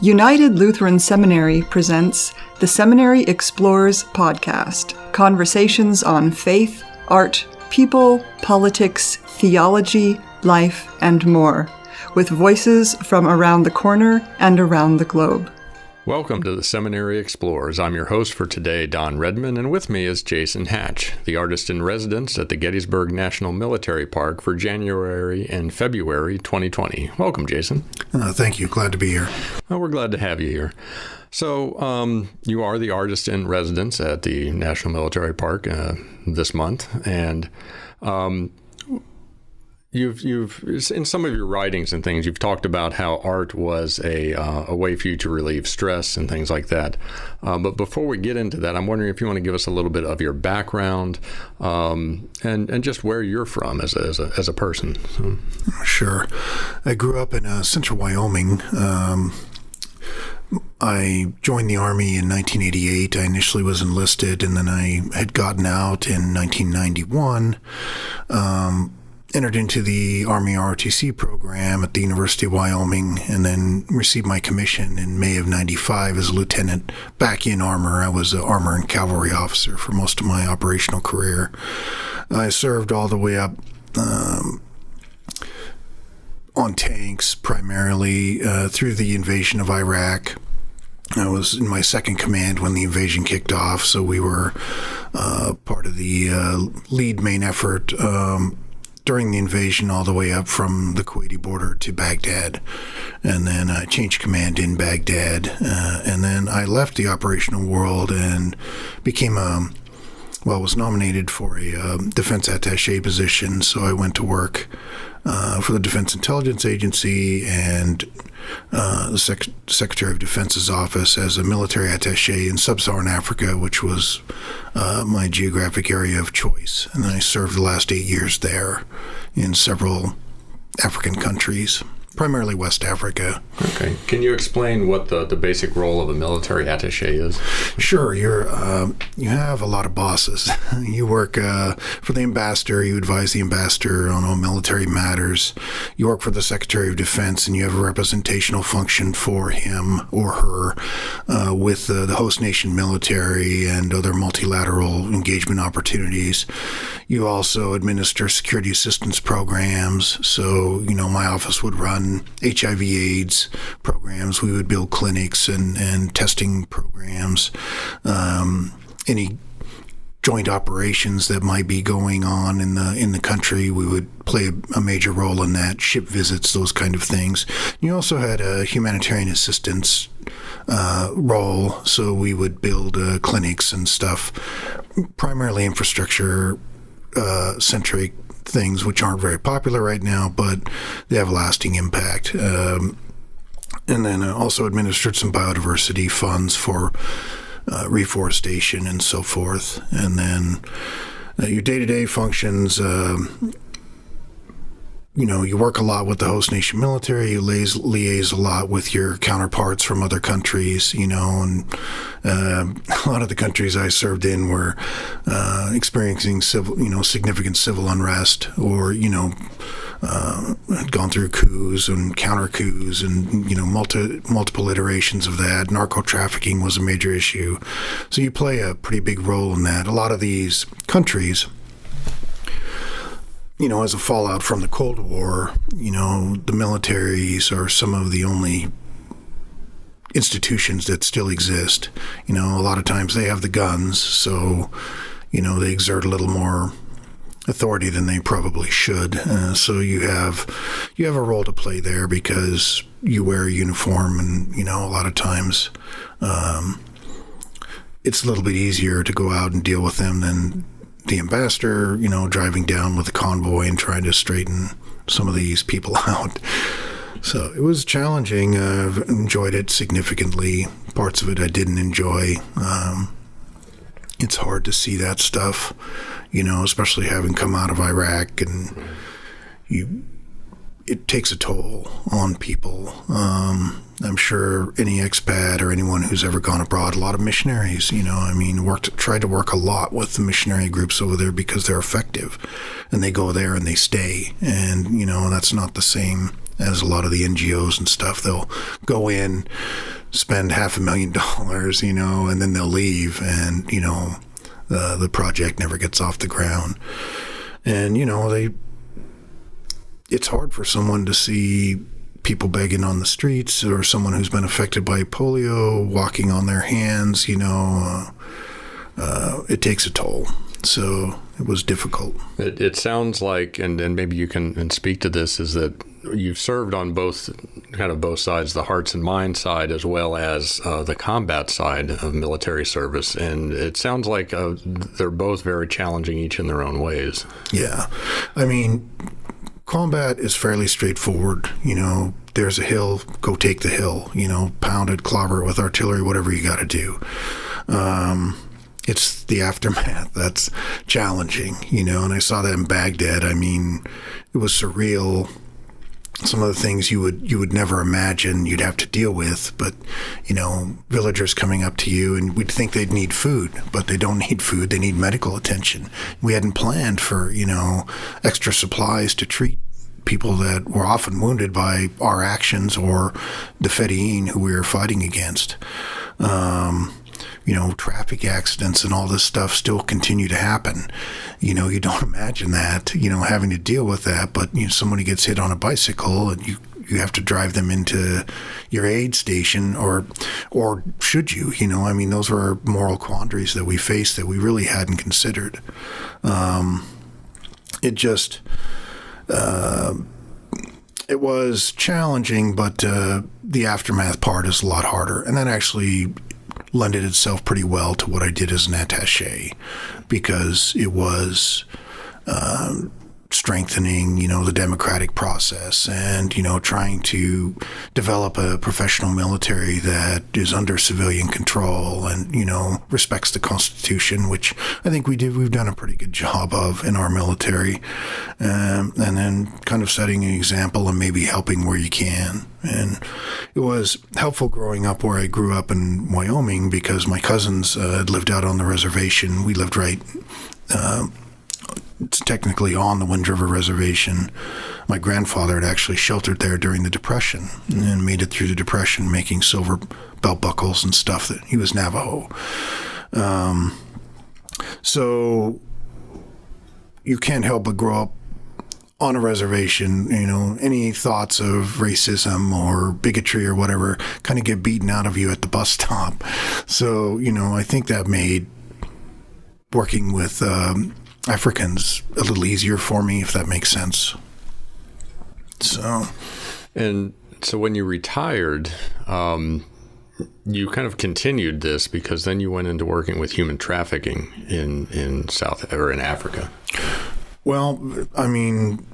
United Lutheran Seminary presents the Seminary Explores podcast, conversations on faith, art, people, politics, theology, life, and more, with voices from around the corner and around the globe. Welcome to the Seminary Explores. I'm your host for today, Don Redman, and with me is Jason Hatch, the artist in residence at the Gettysburg National Military Park for January and February 2020. Welcome, Jason. Thank you. Glad to be here. Well, we're glad to have you here. So, you are the artist in residence at the National Military Park this month, and You've in some of your writings and things, you've talked about how art was a way for you to relieve stress and things like that. But before we get into that, I'm wondering if you want to give us a little bit of your background and just where you're from as a person. Sure. I grew up in central Wyoming. I joined the Army in 1988. I initially was enlisted, and then I had gotten out in 1991. Entered into the Army ROTC program at the University of Wyoming, and then received my commission in May of 95 as a lieutenant back in armor. I was an armor and cavalry officer for most of my operational career. I served all the way up on tanks, primarily through the invasion of Iraq. I was in my second command when the invasion kicked off, so we were part of the lead main effort during the invasion all the way up from the Kuwaiti border to Baghdad. And then I changed command in Baghdad. And then I left the operational world and became was nominated for a defense attaché position. So I went to work for the Defense Intelligence Agency and the Secretary of Defense's office as a military attaché in sub-Saharan Africa, which was my geographic area of choice. And then I served the last 8 years there in several African countries, primarily West Africa. Okay. Can you explain what the basic role of a military attaché is? Sure. You have a lot of bosses. You work for the ambassador. You advise the ambassador on all military matters. You work for the Secretary of Defense, and you have a representational function for him or her with the host nation military and other multilateral engagement opportunities. You also administer security assistance programs. So, my office would run HIV/AIDS programs. We would build clinics and testing programs. Any joint operations that might be going on in the country, we would play a major role in that. Ship visits, those kind of things. You also had a humanitarian assistance role, so we would build clinics and stuff, primarily infrastructure centric things, which aren't very popular right now, but they have a lasting impact. And then also administered some biodiversity funds for reforestation and so forth. And then your day-to-day functions, you work a lot with the host nation military. You liaise a lot with your counterparts from other countries, and a lot of the countries I served in were experiencing significant civil unrest, or had gone through coups and counter coups, and multiple iterations of that. Narco trafficking was a major issue, so you play a pretty big role in that. A lot of these countries, as a fallout from the Cold War, the militaries are some of the only institutions that still exist. A lot of times they have the guns, so, they exert a little more authority than they probably should. So you have a role to play there because you wear a uniform, and, a lot of times it's a little bit easier to go out and deal with them than the ambassador, driving down with a convoy and trying to straighten some of these people out. So it was challenging. I've enjoyed it significantly. Parts of it I didn't enjoy. It's hard to see that stuff, especially having come out of Iraq, and it takes a toll on people. I'm sure any expat or anyone who's ever gone abroad, a lot of missionaries, tried to work a lot with the missionary groups over there because they're effective, and they go there and they stay. And, that's not the same as a lot of the NGOs and stuff. They'll go in, spend $500,000, you know, and then they'll leave, and, you know, the project never gets off the ground. And, you know, it's hard for someone to see people begging on the streets, or someone who's been affected by polio walking on their hands, you know. It takes a toll. So it was difficult. It sounds like, and maybe you can speak to this, is that you've served on both sides, the hearts and minds side, as well as the combat side of military service. And it sounds like they're both very challenging, each in their own ways. Yeah. I mean, combat is fairly straightforward. You know, there's a hill, go take the hill, you know, pound it, clobber it with artillery, whatever you got to do. It's the aftermath that's challenging, you know, and I saw that in Baghdad. I mean, it was surreal. Some of the things you would never imagine you'd have to deal with, but, you know, villagers coming up to you, and we'd think they'd need food, but they don't need food. They need medical attention. We hadn't planned for, you know, extra supplies to treat people that were often wounded by our actions or the Fedayeen who we were fighting against. You know, traffic accidents and all this stuff still continue to happen. You know, you don't imagine that, you know, having to deal with that, but, you know, somebody gets hit on a bicycle and you have to drive them into your aid station, or should you? You know, I mean, those were moral quandaries that we faced that we really hadn't considered. It was challenging, but the aftermath part is a lot harder. And that actually lended itself pretty well to what I did as an attaché, because it was strengthening, you know, the democratic process, and, you know, trying to develop a professional military that is under civilian control and, you know, respects the Constitution, which I think we've done a pretty good job of in our military, and then kind of setting an example and maybe helping where you can. And it was helpful growing up where I grew up in Wyoming, because my cousins had lived out on the reservation. We lived right it's technically on the Wind River Reservation. My grandfather had actually sheltered there during the Depression and made it through the Depression making silver belt buckles and stuff. That he was Navajo. So you can't help but grow up on a reservation. You know, any thoughts of racism or bigotry or whatever kind of get beaten out of you at the bus stop. So, you know, I think that made working with Africans a little easier for me, if that makes sense. So when you retired, you kind of continued this, because then you went into working with human trafficking in Africa. Well, I mean,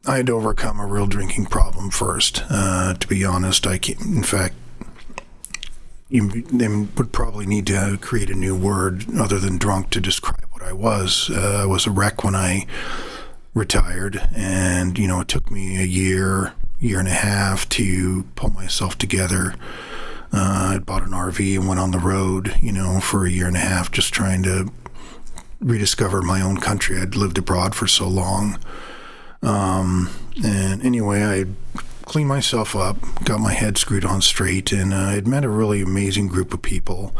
I had to overcome a real drinking problem first. To be honest, in fact, they would probably need to create a new word other than drunk to describe what I was. I was a wreck when I retired, and, you know, it took me a year and a half to pull myself together. I bought an RV and went on the road, you know, for a year and a half, just trying to rediscover my own country. I'd lived abroad for so long. And anyway, I cleaned myself up, got my head screwed on straight, and I'd met a really amazing group of people,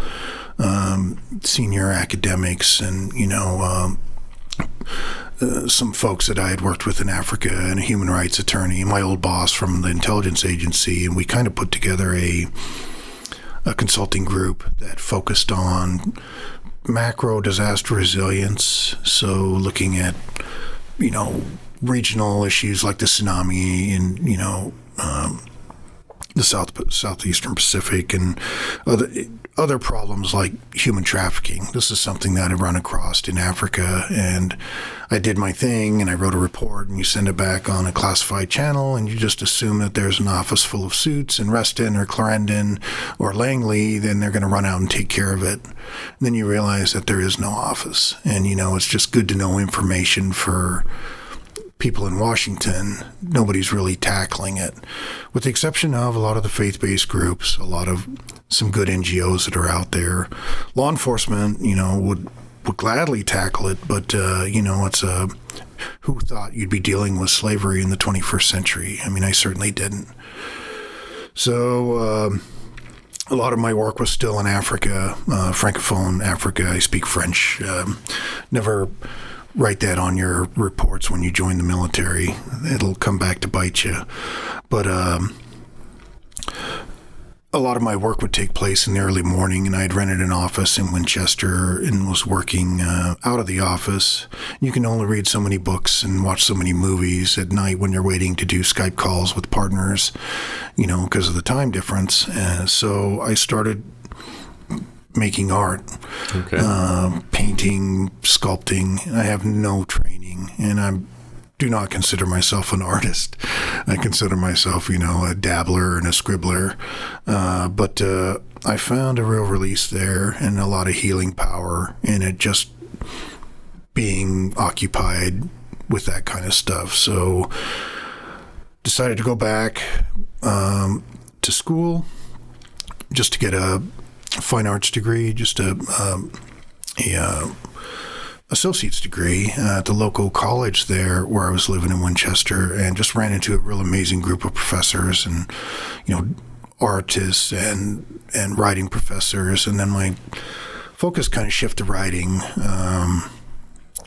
senior academics, and, you know, some folks that I had worked with in Africa, and a human rights attorney, and my old boss from the intelligence agency, and we kind of put together a consulting group that focused on macro disaster resilience, so looking at, you know, regional issues like the tsunami and, you know, the southeastern Pacific, and other problems like human trafficking. This is something that I run across in Africa, and I did my thing, and I wrote a report, and you send it back on a classified channel, and you just assume that there's an office full of suits in Reston or Clarendon or Langley, then they're going to run out and take care of it. And then you realize that there is no office, and, you know, it's just good to know information for people in Washington. Nobody's really tackling it, with the exception of a lot of the faith-based groups, some good NGOs that are out there. Law enforcement, you know, would gladly tackle it, but you know, who thought you'd be dealing with slavery in the 21st century? I mean, I certainly didn't. So a lot of my work was still in Africa, Francophone Africa. I speak French. Never write that on your reports when you join the military. It'll come back to bite you. But a lot of my work would take place in the early morning, and I had rented an office in Winchester and was working out of the office. You can only read so many books and watch so many movies at night when you're waiting to do Skype calls with partners, because of the time difference. So I started making art, painting, sculpting. I have no training, and I do not consider myself an artist. I consider myself, a dabbler and a scribbler. But I found a real release there and a lot of healing power in it, just being occupied with that kind of stuff. So decided to go back to school just to get a fine arts degree, just a associate's degree at the local college there where I was living in Winchester, and just ran into a real amazing group of professors and, artists and writing professors. And then my focus kind of shifted to writing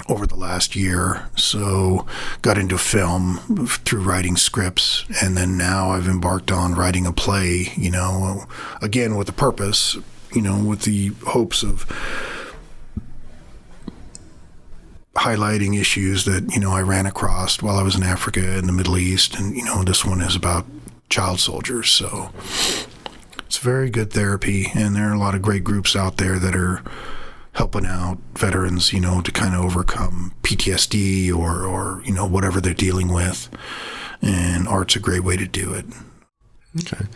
over the last year. So got into film through writing scripts. And then now I've embarked on writing a play, again, with a purpose, with the hopes of highlighting issues that, I ran across while I was in Africa and the Middle East. And, this one is about child soldiers. So it's very good therapy. And there are a lot of great groups out there that are helping out veterans, to kind of overcome PTSD or whatever they're dealing with. And art's a great way to do it. Okay.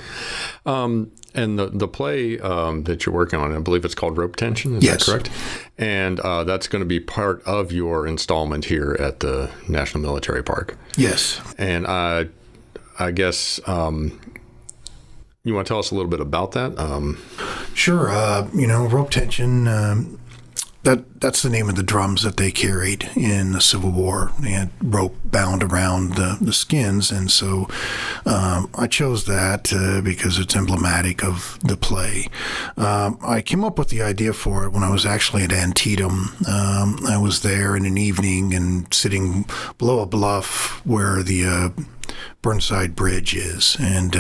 And the play that you're working on, I believe it's called Rope Tension, is Yes. that correct? And that's going to be part of your installment here at the National Military Park. Yes. And I guess you want to tell us a little bit about that? Sure. Rope tension, that's the name of the drums that they carried in the Civil War. They had rope bound around the skins, and so I chose that because it's emblematic of the play. I came up with the idea for it when I was actually at Antietam. I was there in an evening and sitting below a bluff where the Burnside Bridge is, and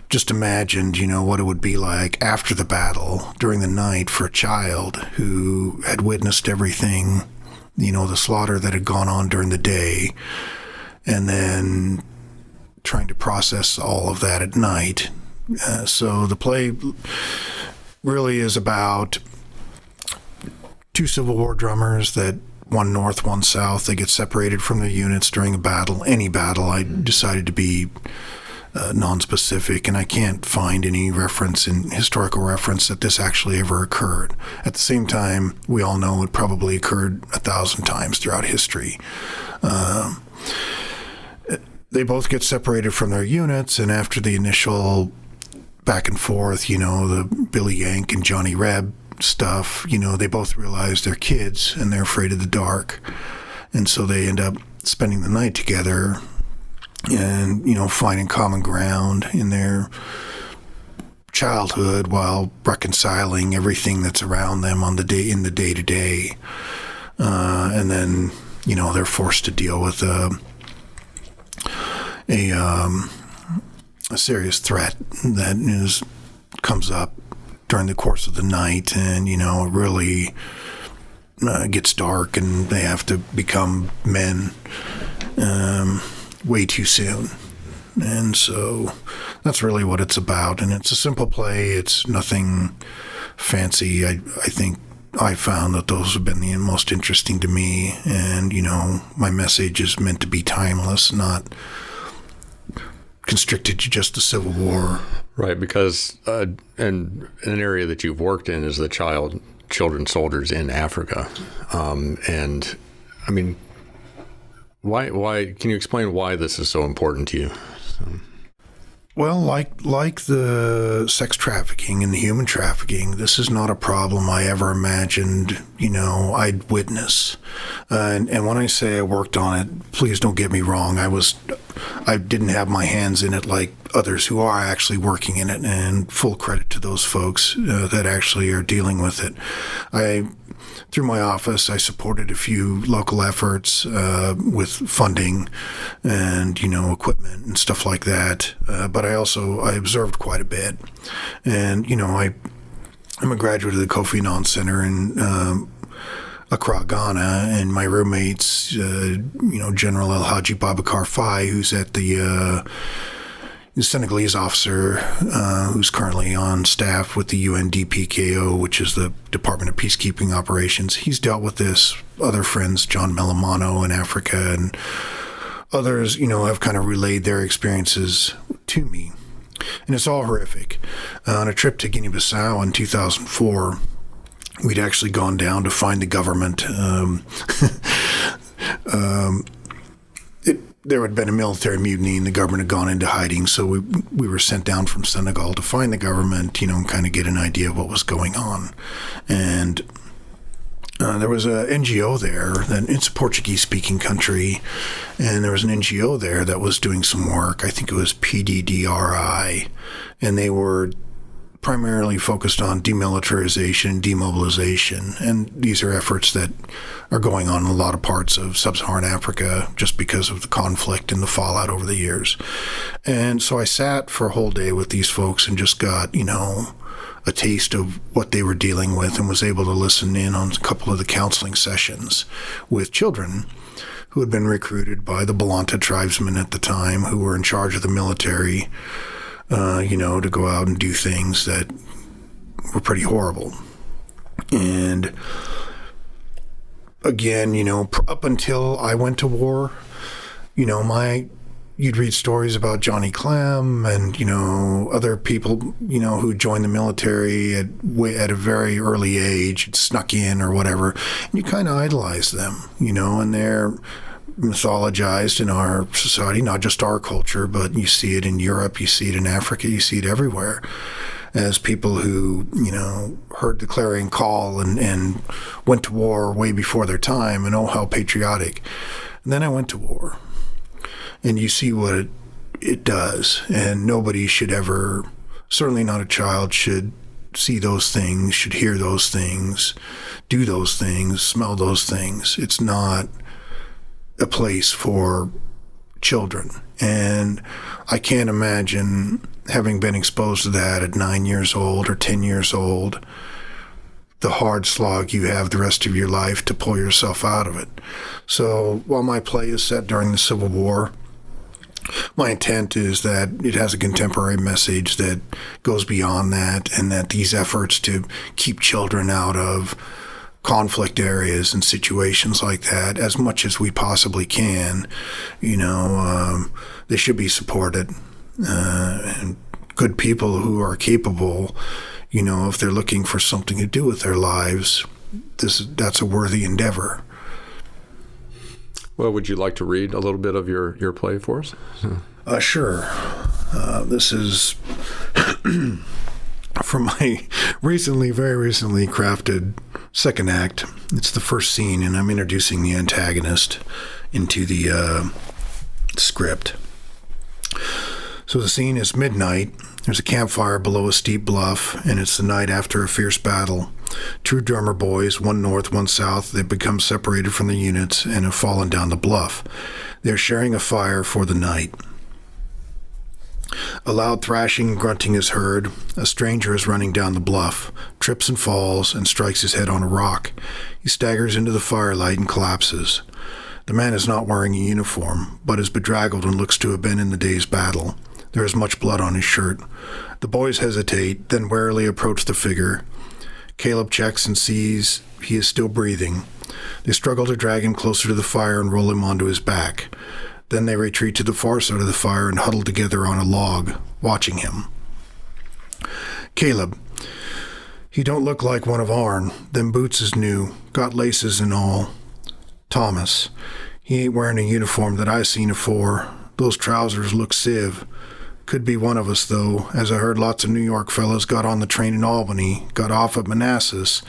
just imagined, what it would be like after the battle during the night for a child who had witnessed everything, the slaughter that had gone on during the day, and then trying to process all of that at night. So the play really is about two Civil War drummers, that one north, one south. They get separated from their units during a battle, any battle. I decided to be non-specific, and I can't find any historical reference that this actually ever occurred. At the same time, we all know it probably occurred 1,000 times throughout history. They both get separated from their units, and after the initial back and forth, the Billy Yank and Johnny Reb stuff, they both realize they're kids and they're afraid of the dark. And so they end up spending the night together and, finding common ground in their childhood while reconciling everything that's around them in the day-to-day. And then, they're forced to deal with a serious threat that comes up during the course of the night, and, it really gets dark and they have to become men way too soon. And so that's really what it's about. And it's a simple play. It's nothing fancy. I think I found that those have been the most interesting to me. And, my message is meant to be timeless, not constricted to just the Civil War. Right, because and an area that you've worked in is the children soldiers in Africa. And, I mean, why can you explain why this is so important to you? Well, like the sex trafficking and the human trafficking, this is not a problem I ever imagined, I'd witness. And when I say I worked on it, please don't get me wrong. I didn't have my hands in it like others who are actually working in it, and full credit to those folks that actually are dealing with it. Through my office, I supported a few local efforts with funding and, equipment and stuff like that. But I observed quite a bit. And, I'm a graduate of the Kofi Annan Center in Accra, Ghana, and my roommates, General El Hadji Babakar Faye, who's at the Senegalese officer who's currently on staff with the UNDPKO, which is the Department of Peacekeeping Operations. He's dealt with this. Other friends, John Melamano in Africa, and others, have kind of relayed their experiences to me. And it's all horrific. On a trip to Guinea-Bissau in 2004, we'd actually gone down to find the government. There had been a military mutiny and the government had gone into hiding, so we were sent down from Senegal to find the government, and kind of get an idea of what was going on. And there was a NGO there, it's a Portuguese-speaking country, and there was an NGO there that was doing some work. I think it was PDDRI, and they were primarily focused on demilitarization, demobilization, and these are efforts that are going on in a lot of parts of sub-Saharan Africa just because of the conflict and the fallout over the years. And so I sat for a whole day with these folks and just got, a taste of what they were dealing with, and was able to listen in on a couple of the counseling sessions with children who had been recruited by the Balanta tribesmen at the time, who were in charge of the military, to go out and do things that were pretty horrible. And again, up until I went to war, you'd read stories about Johnny Clem and, other people, who joined the military at a very early age, snuck in or whatever, and you kind of idolize them, and they're mythologized in our society, not just our culture, but you see it in Europe, you see it in Africa, you see it everywhere, as people who, heard the clarion call and went to war way before their time, and oh, how patriotic. And then I went to war, and you see what it does, and nobody should ever, certainly not a child, should see those things, should hear those things, do those things, smell those things. It's not a place for children. And I can't imagine, having been exposed to that at 9 years old or 10 years old, the hard slog you have the rest of your life to pull yourself out of it. So while my play is set during the Civil War, my intent is that it has a contemporary message that goes beyond that, and that these efforts to keep children out of conflict areas and situations like that as much as we possibly can, they should be supported. And good people who are capable, if they're looking for something to do with their lives, that's a worthy endeavor. Well, would you like to read a little bit of your play for us? Sure. This is from my very recently crafted second act. It's the first scene, and I'm introducing the antagonist into the script. So the scene is midnight. There's a campfire below a steep bluff, and it's the night after a fierce battle. Two drummer boys, one north, one south, they've become separated from the units and have fallen down the bluff. They're sharing a fire for the night. A loud thrashing and grunting is heard. A stranger is running down the bluff, trips and falls, and strikes his head on a rock. He staggers into the firelight and collapses. The man is not wearing a uniform, but is bedraggled and looks to have been in the day's battle. There is much blood on his shirt. The boys hesitate, then warily approach the figure. Caleb checks and sees he is still breathing. They struggle to drag him closer to the fire and roll him onto his back. Then they retreat to the far side of the fire and huddle together on a log, watching him. Caleb. He don't look like one of ourn. Them boots is new, got laces and all. Thomas. He ain't wearing a uniform that I seen afore. Those trousers look civ. Could be one of us, though, as I heard lots of New York fellas got on the train in Albany, got off at Manassas,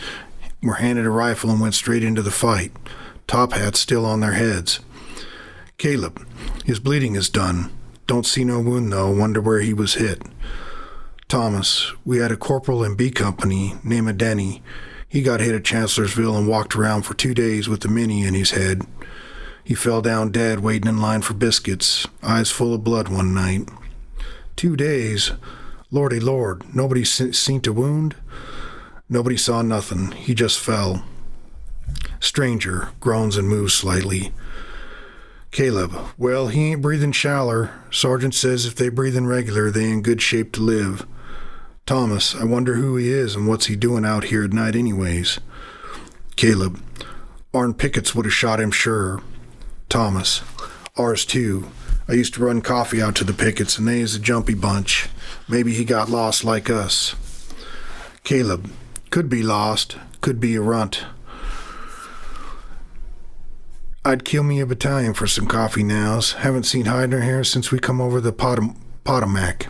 were handed a rifle and went straight into the fight. Top hats still on their heads. Caleb, his bleeding is done. Don't see no wound, though. Wonder where he was hit. Thomas, we had a corporal in B Company, name of Denny. He got hit at Chancellorsville and walked around for 2 days with a mini in his head. He fell down dead waiting in line for biscuits, eyes full of blood one night. 2 days? Lordy Lord, nobody seen a wound? Nobody saw nothing. He just fell. Stranger, groans and moves slightly. Caleb, well, he ain't breathing shallow. Sergeant says if they breathin' regular, they in good shape to live. Thomas, I wonder who he is and what's he doing out here at night anyways. Caleb, Arn Pickets would have shot him sure. Thomas, ours too. I used to run coffee out to the Pickets, and they is a jumpy bunch. Maybe he got lost like us. Caleb, could be lost, could be a runt. I'd kill me a battalion for some coffee nows. Haven't seen hide nor hair since we come over the Potomac.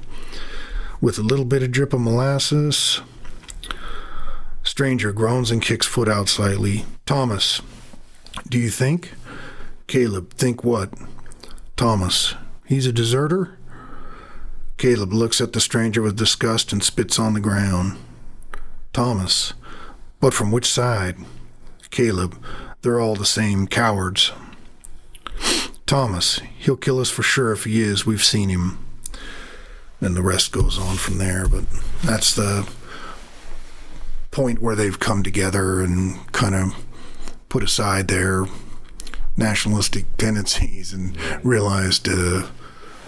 With a little bit of drip of molasses. Stranger groans and kicks foot out slightly. Thomas, do you think? Caleb, think what? Thomas, he's a deserter? Caleb looks at the stranger with disgust and spits on the ground. Thomas, but from which side? Caleb, they're all the same, cowards. Thomas, he'll kill us for sure if he is. We've seen him. And the rest goes on from there, but that's the point where they've come together and kind of put aside their nationalistic tendencies and realized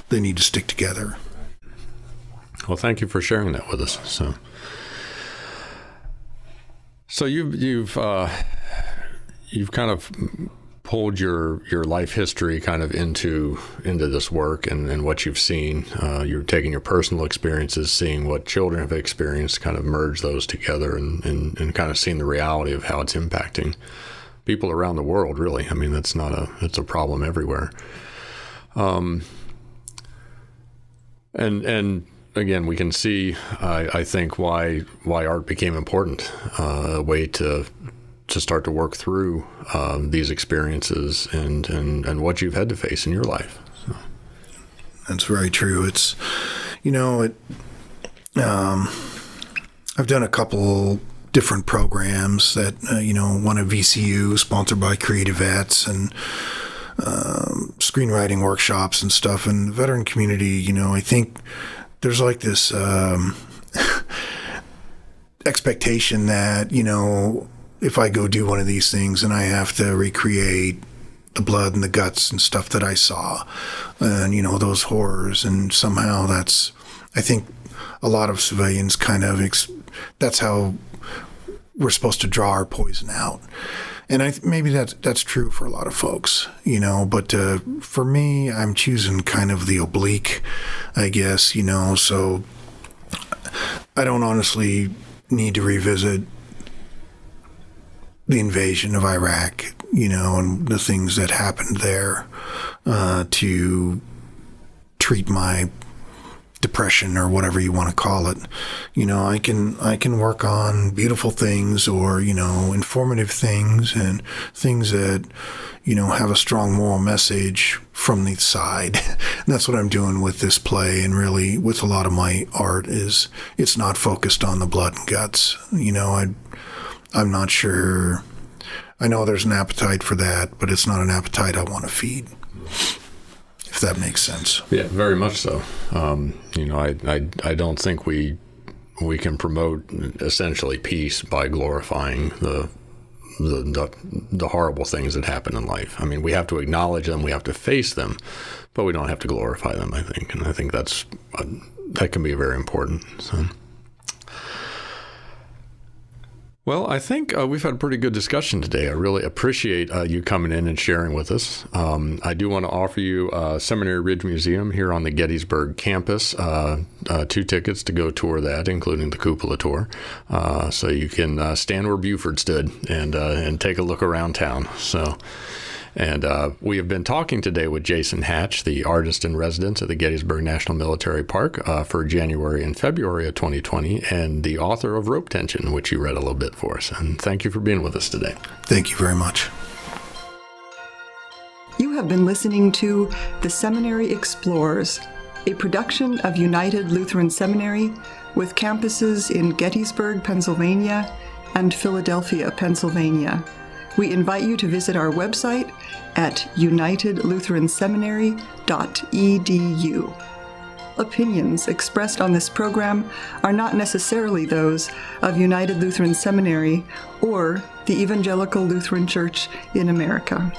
they need to stick together. Well, thank you for sharing that with us. So you've kind of pulled your life history kind of into this work and what you've seen. You're taking your personal experiences, seeing what children have experienced, kind of merge those together and kind of seeing the reality of how it's impacting people around the world, really. I mean, it's a problem everywhere. And again, we can see, I think, why art became important, a way to start to work through these experiences and what you've had to face in your life. So. That's very true. It's, I've done a couple different programs that, one at VCU, sponsored by Creative Vets, and screenwriting workshops and stuff. And the veteran community, I think there's like this expectation that, if I go do one of these things and I have to recreate the blood and the guts and stuff that I saw and, those horrors, and somehow that's, I think a lot of civilians kind of, that's how we're supposed to draw our poison out. And maybe that's true for a lot of folks, but for me, I'm choosing kind of the oblique, I guess, so I don't honestly need to revisit the invasion of Iraq, and the things that happened there to treat my depression or whatever you want to call it. I can work on beautiful things or, informative things and things that, have a strong moral message from the side. And that's what I'm doing with this play. And really with a lot of my art is it's not focused on the blood and guts. I'm not sure. I know there's an appetite for that, but it's not an appetite I want to feed. If that makes sense. Yeah, very much so. I don't think we can promote essentially peace by glorifying the horrible things that happen in life. I mean, we have to acknowledge them, we have to face them, but we don't have to glorify them, I think. And I think that can be very important. So. Well, I think we've had a pretty good discussion today. I really appreciate you coming in and sharing with us. I do want to offer you Seminary Ridge Museum here on the Gettysburg campus, 2 tickets to go tour that, including the cupola tour. So you can stand where Buford stood and take a look around town. So, And we have been talking today with Jason Hatch, the artist in residence at the Gettysburg National Military Park for January and February of 2020, and the author of Rope Tension, which you read a little bit for us. And thank you for being with us today. Thank you very much. You have been listening to The Seminary Explores, a production of United Lutheran Seminary with campuses in Gettysburg, Pennsylvania, and Philadelphia, Pennsylvania. We invite you to visit our website at unitedlutheranseminary.edu. Opinions expressed on this program are not necessarily those of United Lutheran Seminary or the Evangelical Lutheran Church in America.